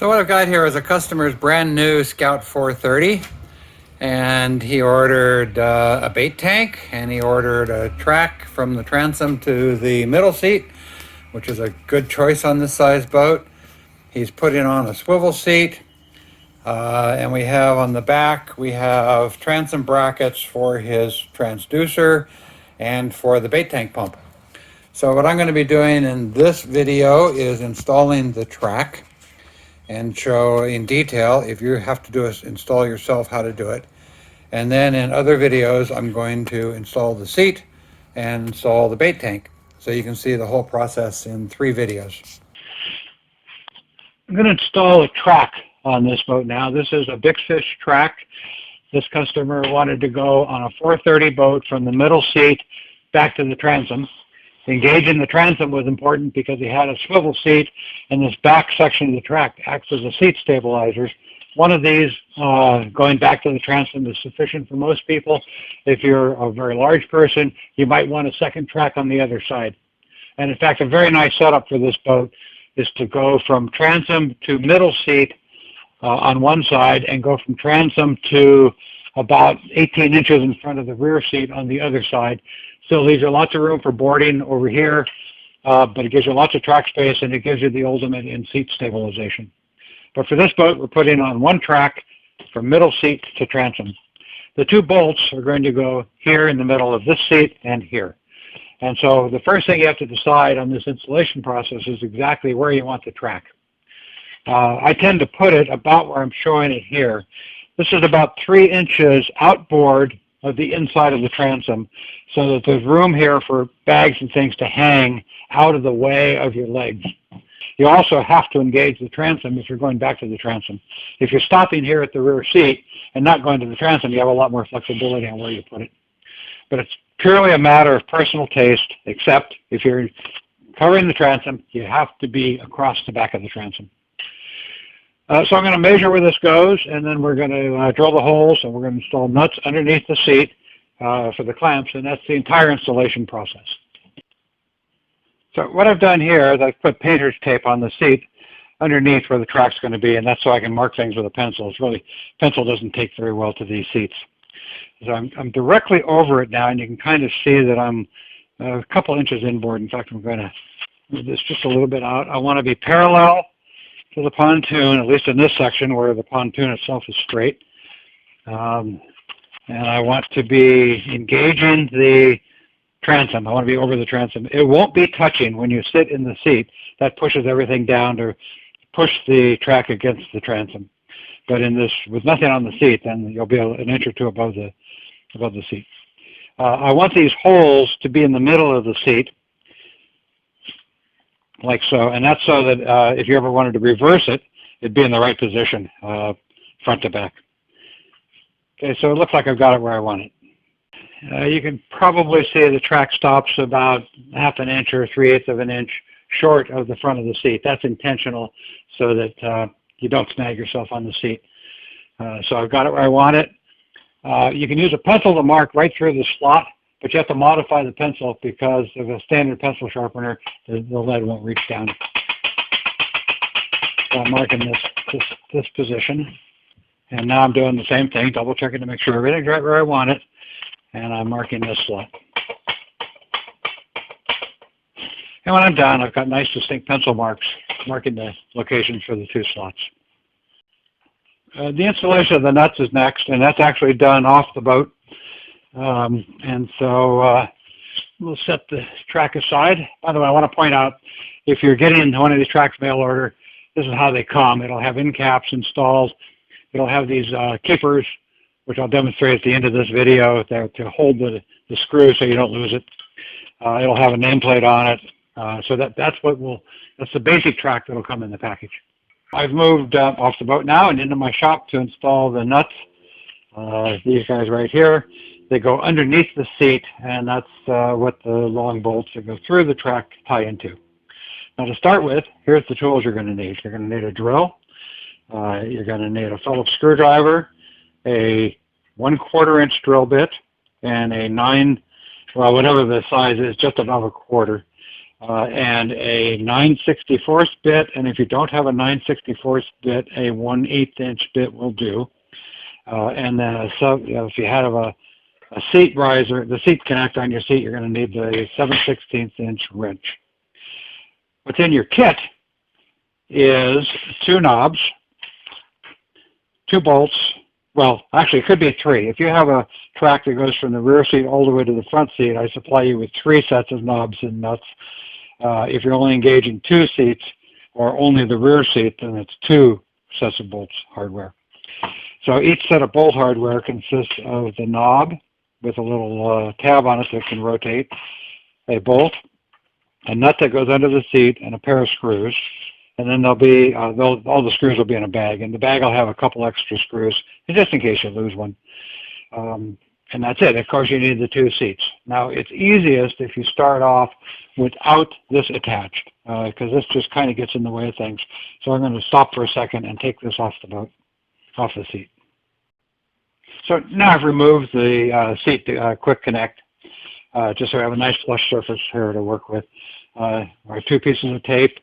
So what I've got here is a customer's brand new Scout 430, and he ordered a bait tank, and he ordered a track from the transom to the middle seat, which is a good choice on this size boat. He's putting on a swivel seat, and we have on the back, we have transom brackets for his transducer and for the bait tank pump. So what I'm going to be doing in this video is installing the track and show in detail, if you have to do it, install yourself, how to do it. And then in other videos, I'm going to install the seat and install the bait tank. So you can see the whole process in 3 videos. I'm going to install a track on this boat now. This is a BixFish Track. This customer wanted to go on a 430 boat from the middle seat back to the transom. Engaging the transom was important because he had a swivel seat, and this back section of the track acts as a seat stabilizers. One of these going back to the transom is sufficient for most people. If you're a very large person, you might want a second track on the other side. And in fact, a very nice setup for this boat is to go from transom to middle seat on one side and go from transom to about 18 inches in front of the rear seat on the other side. Still leaves you lots of room for boarding over here, but it gives you lots of track space, and it gives you the ultimate in seat stabilization. But for this boat, we're putting on one track from middle seat to transom. The 2 bolts are going to go here in the middle of this seat and here. And so the first thing you have to decide on this installation process is exactly where you want the track. I tend to put it about where I'm showing it here. This is about 3 inches outboard of the inside of the transom, so that there's room here for bags and things to hang out of the way of your legs. You also have to engage the transom if you're going back to the transom. If you're stopping here at the rear seat and not going to the transom, you have a lot more flexibility on where you put it. But it's purely a matter of personal taste, except if you're covering the transom, you have to be across the back of the transom. So I'm going to measure where this goes, and then we're going to drill the holes, and we're going to install nuts underneath the seat for the clamps, and that's the entire installation process. So what I've done here is I've put painter's tape on the seat underneath where the track's going to be, and that's so I can mark things with a pencil. It's really, pencil doesn't take very well to these seats. So I'm directly over it now, and you can kind of see that I'm a couple inches inboard. In fact, I'm going to move this just a little bit out. I want to be parallel to the pontoon, at least in this section where the pontoon itself is straight. And I want to be engaging the transom. I want to be over the transom. It won't be touching when you sit in the seat. That pushes everything down to push the track against the transom. But in this, with nothing on the seat, then you'll be an inch or 2 above the seat. I want these holes to be in the middle of the seat, like so, and that's so that if you ever wanted to reverse it, it'd be in the right position, front to back. Okay, so it looks like I've got it where I want it. You can probably see the track stops about 1/2 inch or 3/8 of an inch short of the front of the seat. That's intentional so that you don't snag yourself on the seat. So I've got it where I want it. You can use a pencil to mark right through the slot, but you have to modify the pencil because of a standard pencil sharpener, the lead won't reach down. So I'm marking this position. And now I'm doing the same thing, double checking to make sure everything's right where I want it. And I'm marking this slot. And when I'm done, I've got nice distinct pencil marks marking the locations for the 2 slots. The installation of the nuts is next, and that's actually done off the boat. And so we'll set the track aside. By the way, I want to point out, if you're getting one of these tracks mail order, this is how they come. It'll have end caps installed. It'll have these keepers, which I'll demonstrate at the end of this video, to hold the screw so you don't lose it. It'll have a nameplate on it. So that's the basic track that'll come in the package. I've moved off the boat now and into my shop to install the nuts. These guys right here, they go underneath the seat, and that's what the long bolts that go through the track tie into. Now to start with, here's the tools you're going to need. You're going to need a drill. You're going to need a Phillips screwdriver, a 1/4 inch drill bit, and a 9, well, whatever the size is, just above 1/4. and a 9/64 bit, and if you don't have a 9/64 bit, a 1/8 inch bit will do. And then if you have a seat riser, the seat connector on your seat, you're going to need the 7/16 inch wrench. What's in your kit is 2 knobs, 2 bolts. Well, actually, it could be 3. If you have a track that goes from the rear seat all the way to the front seat, I supply you with 3 sets of knobs and nuts. If you're only engaging 2 seats or only the rear seat, then it's 2 sets of bolts hardware. So each set of bolt hardware consists of the knob with a little tab on it that can rotate, a bolt, a nut that goes under the seat, and a pair of screws. And then there'll be, all the screws will be in a bag. And the bag will have a couple extra screws, just in case you lose one. And that's it. Of course, you need the 2 seats. Now, it's easiest if you start off without this attached, because this just kind of gets in the way of things. So I'm going to stop for a second and take this off the boat, off the seat. So now I've removed the seat quick connect, just so I have a nice flush surface here to work with. Our 2 pieces of tape.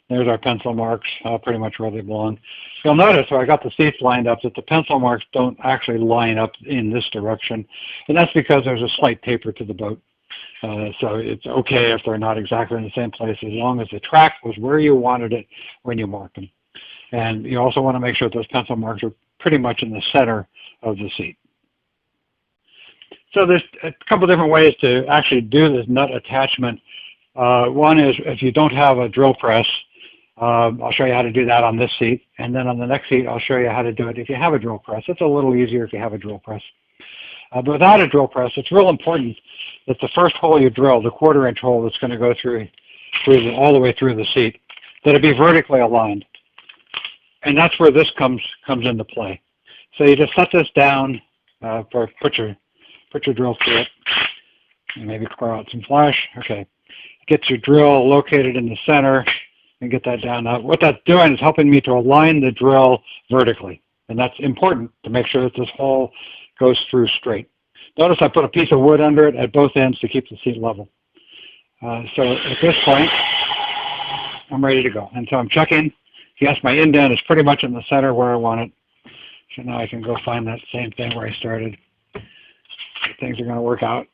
There's our pencil marks, pretty much where they belong. You'll notice where I got the seats lined up that the pencil marks don't actually line up in this direction, and that's because there's a slight taper to the boat. So it's okay if they're not exactly in the same place as long as the track was where you wanted it when you marked them. And you also want to make sure those pencil marks are pretty much in the center of the seat. So there's a couple different ways to actually do this nut attachment. One is if you don't have a drill press, I'll show you how to do that on this seat. And then on the next seat, I'll show you how to do it if you have a drill press. It's a little easier if you have a drill press. But without a drill press, it's real important that the first hole you drill, the 1/4 inch hole that's going to go through all the way through the seat, that it be vertically aligned. And that's where this comes into play. So you just set this down, put your drill through it, and maybe clear out some flash. Okay. Get your drill located in the center and get that down. Now, what that's doing is helping me to align the drill vertically. And that's important to make sure that this hole goes through straight. Notice I put a piece of wood under it at both ends to keep the seat level. So at this point, I'm ready to go. And so I'm checking. Yes, my indent is pretty much in the center where I want it. So now I can go find that same thing where I started. Things are going to work out.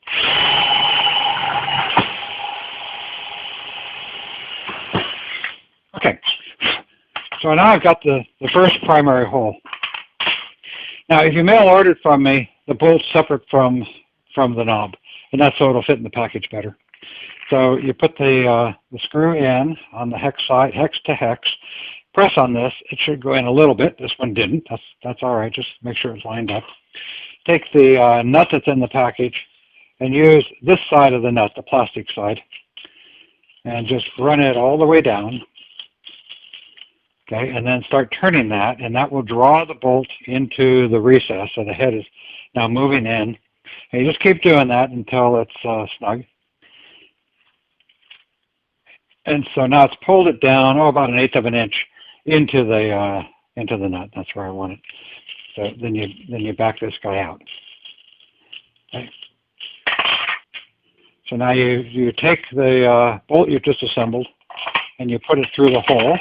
Okay, so now I've got the first primary hole. Now, if you mail ordered from me, the bolt's separate from the knob, and that's so it'll fit in the package better. So you put the screw in on the hex side, hex to hex. Press on this. It should go in a little bit. This one didn't. That's all right. Just make sure it's lined up. Take the nut that's in the package and use this side of the nut, the plastic side, and just run it all the way down. Okay, and then start turning that, and that will draw the bolt into the recess. So the head is now moving in. And you just keep doing that until it's snug. And so now it's pulled it down, about 1/8 of an inch into the nut. That's where I want it. So then you back this guy out. Okay. So now you take the bolt you've just assembled and you put it through the hole.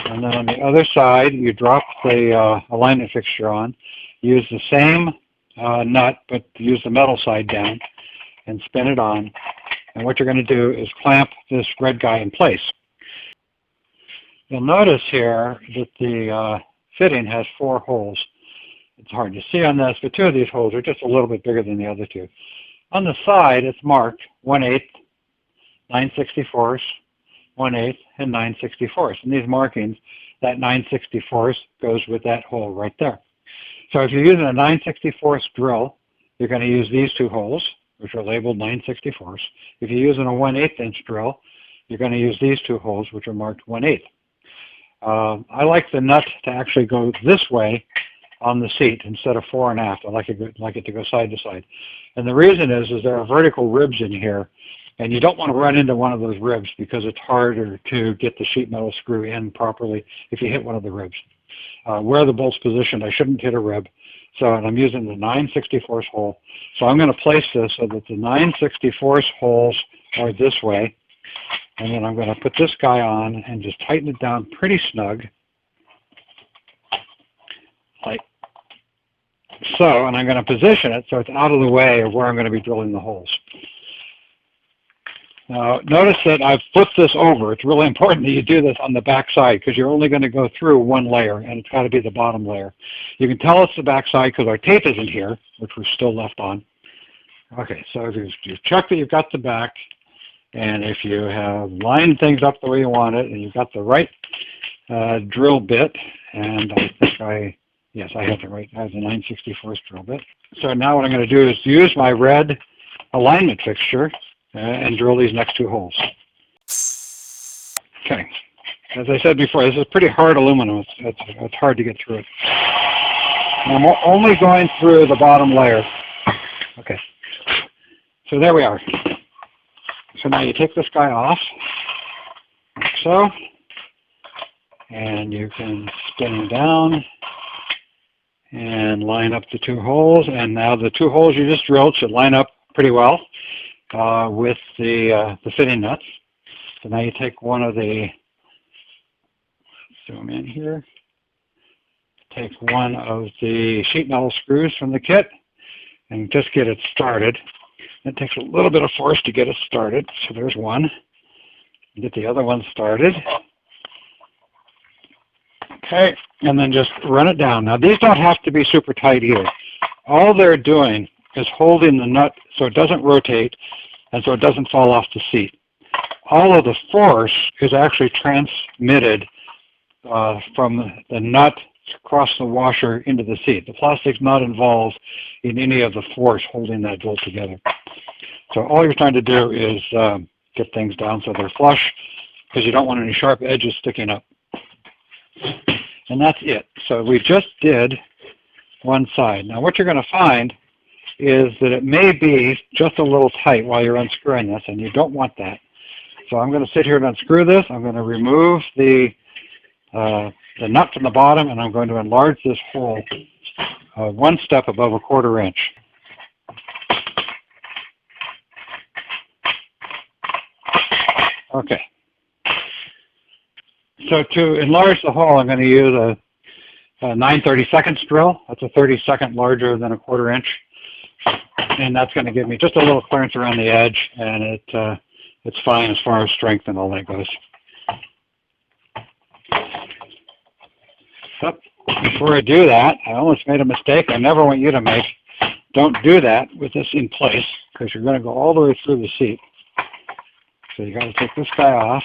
And then on the other side, you drop the alignment fixture on. Use the same nut, but use the metal side down and spin it on. And what you're going to do is clamp this red guy in place. You'll notice here that the fitting has 4 holes. It's hard to see on this, but 2 of these holes are just a little bit bigger than the other 2. On the side, it's marked 1/8, 9/64, 1/8, and 9/64. And these markings, that 9/64 goes with that hole right there. So if you're using a 9/64 drill, you're going to use these 2 holes, which are labeled 9/64. If you're using a 1/8 inch drill, you're going to use these 2 holes, which are marked 1/8. I like the nut to actually go this way on the seat instead of fore and aft. I like it to go side to side. And the reason is there are vertical ribs in here, and you don't want to run into one of those ribs because it's harder to get the sheet metal screw in properly if you hit one of the ribs. Where the bolt's positioned, I shouldn't hit a rib. So, and I'm using the 9/64 hole. So I'm going to place this so that the 9/64 holes are this way. And then I'm going to put this guy on and just tighten it down pretty snug, like so. And I'm going to position it so it's out of the way of where I'm going to be drilling the holes. Now, notice that I've flipped this over. It's really important that you do this on the back side because you're only going to go through one layer, and it's got to be the bottom layer. You can tell it's the back side because our tape isn't here, which we're still left on. Okay, so if you check that you've got the back, and if you have lined things up the way you want it, and you've got the right drill bit, and I think yes, I have it right. I have the 9/64 drill bit. So now what I'm going to do is use my red alignment fixture and drill these next two holes. Okay, as I said before, this is pretty hard aluminum. It's hard to get through it. And I'm only going through the bottom layer. Okay, so there we are. So now you take this guy off, like so, and you can spin him down and line up the two holes. And now the two holes you just drilled should line up pretty well with the fitting nuts. So now you take one of the, zoom in here, take one of the sheet metal screws from the kit and just get it started. It takes a little bit of force to get it started. So there's one. Get the other one started. Okay, and then just run it down. Now these don't have to be super tight either. All they're doing is holding the nut so it doesn't rotate and so it doesn't fall off the seat. All of the force is actually transmitted from the nut across the washer into the seat. The plastic's not involved in any of the force holding that drill together. So all you're trying to do is get things down so they're flush because you don't want any sharp edges sticking up. And that's it. So we just did one side. Now what you're going to find is that it may be just a little tight while you're unscrewing this, and you don't want that. So I'm going to sit here and unscrew this. I'm going to remove the nut from the bottom, and I'm going to enlarge this hole one step above 1/4 inch. Okay. So to enlarge the hole, I'm going to use a 9/32 drill. That's a 32nd larger than 1/4 inch. And that's going to give me just a little clearance around the edge, and it's fine as far as strength and all that goes. But before I do that, I almost made a mistake I never want you to make. Don't do that with this in place because you're going to go all the way through the seat. So you got to take this guy off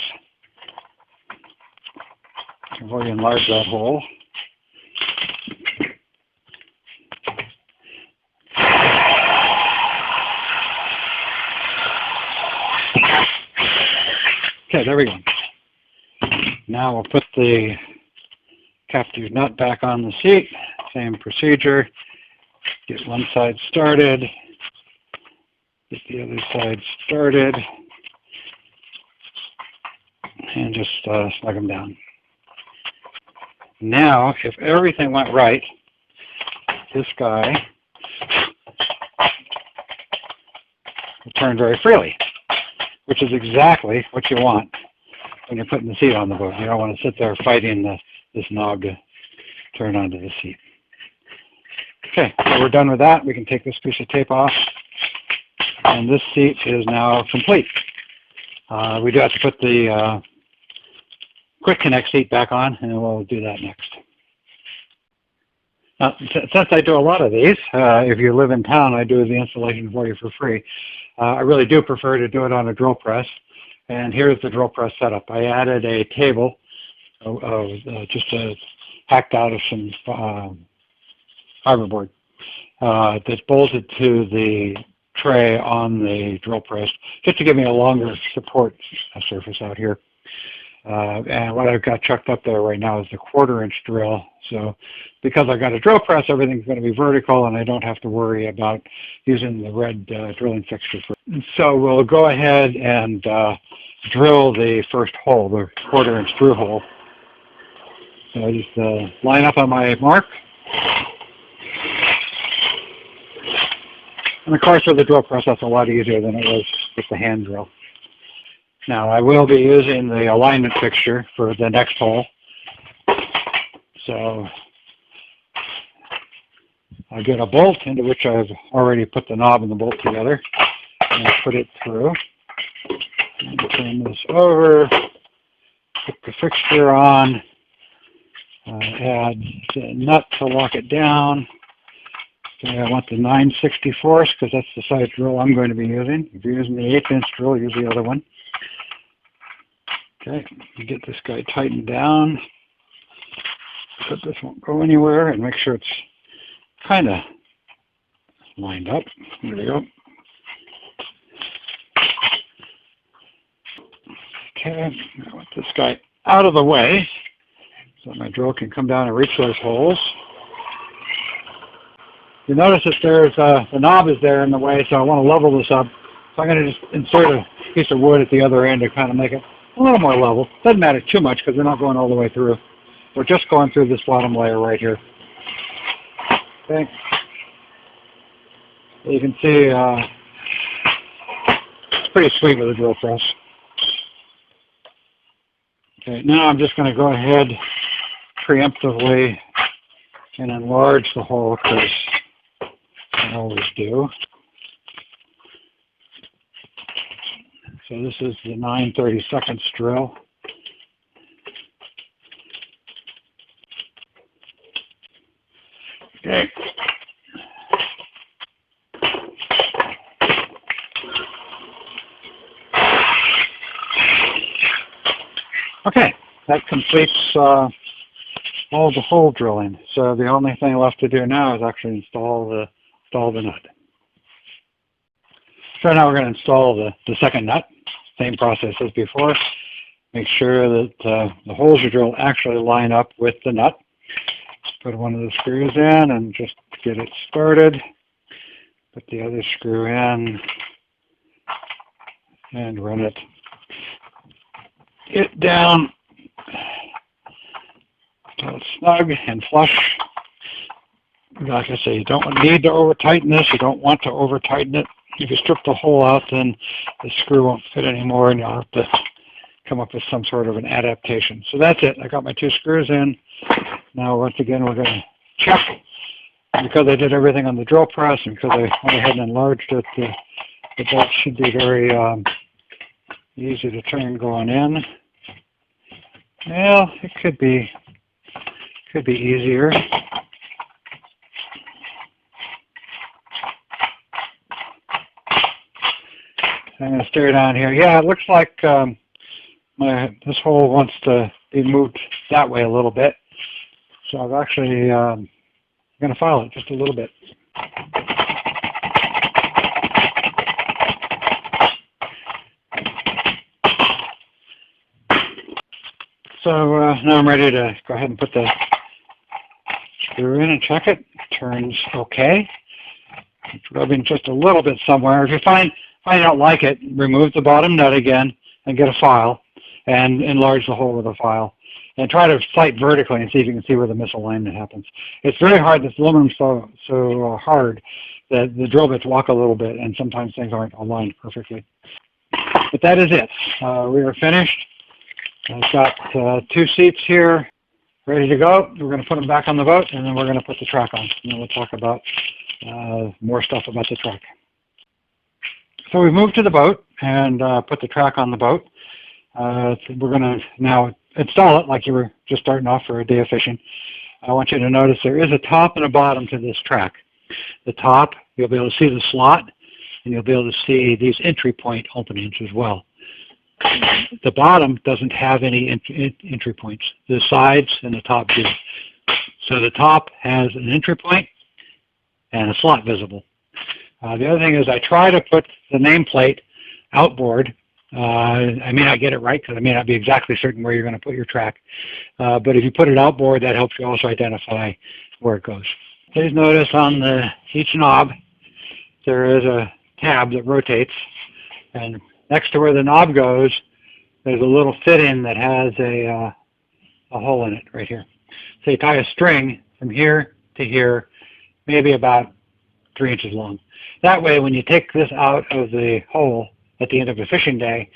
before you enlarge that hole. Okay, there we go. Now we'll put the captive nut back on the seat. Same procedure. Get one side started. Get the other side started. And just snug them down. Now, if everything went right, this guy will turn very freely, which is exactly what you want when you're putting the seat on the boat. You don't want to sit there fighting this knob to turn onto the seat. Okay, so we're done with that. We can take this piece of tape off, and this seat is now complete. We do have to put the quick connect seat back on, and we'll do that next. Since I do a lot of these, if you live in town, I do the installation for you for free. I really do prefer to do it on a drill press, and here's the drill press setup. I added a table just hacked out of some fiberboard that's bolted to the tray on the drill press, just to give me a longer support surface out here. And what I've got chucked up there right now is the 1/4 inch drill. So because I've got a drill press, everything's going to be vertical, and I don't have to worry about using the red drilling fixture. So we'll go ahead and drill the first hole, the 1/4 inch through hole. So I just line up on my mark. And of course with the drill press, that's a lot easier than it was with the hand drill. Now I will be using the alignment fixture for the next hole. So I get a bolt into which I've already put the knob and the bolt together, and I put it through. And turn this over, put the fixture on, add the nut to lock it down. Okay, I want the 9/64 because that's the size drill I'm going to be using. If you're using the 1/8" drill, use the other one. Okay, get this guy tightened down. So this won't go anywhere, and make sure it's kind of lined up. There we go. Okay, I want this guy out of the way so my drill can come down and reach those holes. You notice that there's the knob is there in the way, so I want to level this up. So I'm going to just insert a piece of wood at the other end to kind of make it a little more level. Doesn't matter too much because we're not going all the way through. We're just going through this bottom layer right here. Okay. You can see it's pretty sweet with a drill press. Okay, now I'm just going to go ahead preemptively and enlarge the hole because I always do. So this is the 9/32 drill. Okay. Okay, that completes all the hole drilling. So the only thing left to do now is actually install the nut. So now we're going to install the second nut. Same process as before. Make sure that the holes you drill actually line up with the nut. Put one of the screws in and just get it started. Put the other screw in and run it down until it's snug and flush. Like I say, you don't need to over tighten this. You don't want to over tighten it. If you strip the hole out, then the screw won't fit anymore and you'll have to come up with some sort of an adaptation. So that's it. I got my 2 screws in. Now once again we're going to check. Because I did everything on the drill press and because I went ahead and enlarged it, the bolt should be very easy to turn going in. Well, it could be easier. I'm going to stare down here. Yeah, it looks like this hole wants to be moved that way a little bit. So I've actually going to file it just a little bit. So now I'm ready to go ahead and put the screw in and check it. Turns okay. It's rubbing just a little bit somewhere. If you find you don't like it, remove the bottom nut again and get a file and enlarge the hole with a file. And try to sight vertically and see if you can see where the misalignment happens. It's very hard. This aluminum's so hard that the drill bits walk a little bit, and sometimes things aren't aligned perfectly. But that is it. We are finished. I've got 2 seats here ready to go. We're going to put them back on the boat, and then we're going to put the track on. And then we'll talk about more stuff about the track. So we've moved to the boat and put the track on the boat. We're going to now install it like you were just starting off for a day of fishing. I want you to notice there is a top and a bottom to this track. The top, you'll be able to see the slot, and you'll be able to see these entry point openings as well. The bottom doesn't have any entry points. The sides and the top do. So the top has an entry point and a slot visible. The other thing is I try to put the nameplate outboard. I may not get it right because I may not be exactly certain where you're going to put your track. But if you put it outboard, that helps you also identify where it goes. Please notice on each knob there is a tab that rotates, and next to where the knob goes there's a little fit-in that has a hole in it right here. So you tie a string from here to here, maybe about 3 inches long. That way when you take this out of the hole at the end of a fishing day,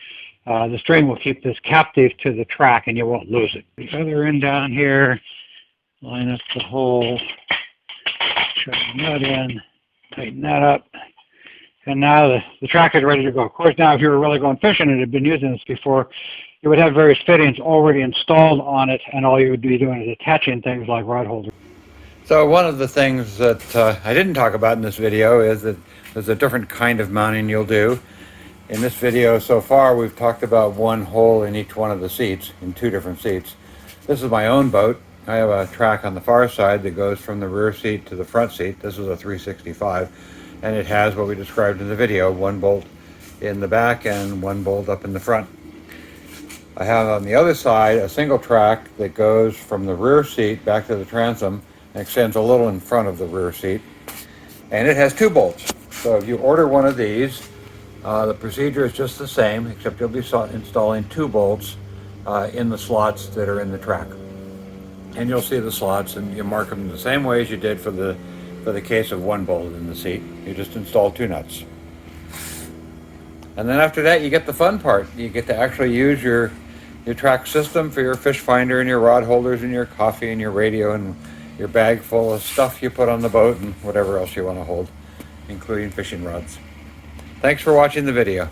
The string will keep this captive to the track and you won't lose it. The other end down here, line up the hole, shove the nut in, tighten that up. And now the track is ready to go. Of course, now if you were really going fishing and had been using this before, you would have various fittings already installed on it, and all you would be doing is attaching things like rod holders. So one of the things that I didn't talk about in this video is that there's a different kind of mounting you'll do. In this video so far, we've talked about one hole in each one of the seats, in 2 different seats. This is my own boat. I have a track on the far side that goes from the rear seat to the front seat. This is a 365, and it has what we described in the video, 1 bolt in the back and 1 bolt up in the front. I have on the other side a single track that goes from the rear seat back to the transom and extends a little in front of the rear seat, and it has 2 bolts. So if you order one of these, the procedure is just the same, except you'll be installing 2 bolts in the slots that are in the track. And you'll see the slots, and you mark them the same way as you did for the case of 1 bolt in the seat. You just install 2 nuts. And then after that, you get the fun part. You get to actually use your track system for your fish finder and your rod holders and your coffee and your radio and your bag full of stuff you put on the boat and whatever else you want to hold, including fishing rods. Thanks for watching the video.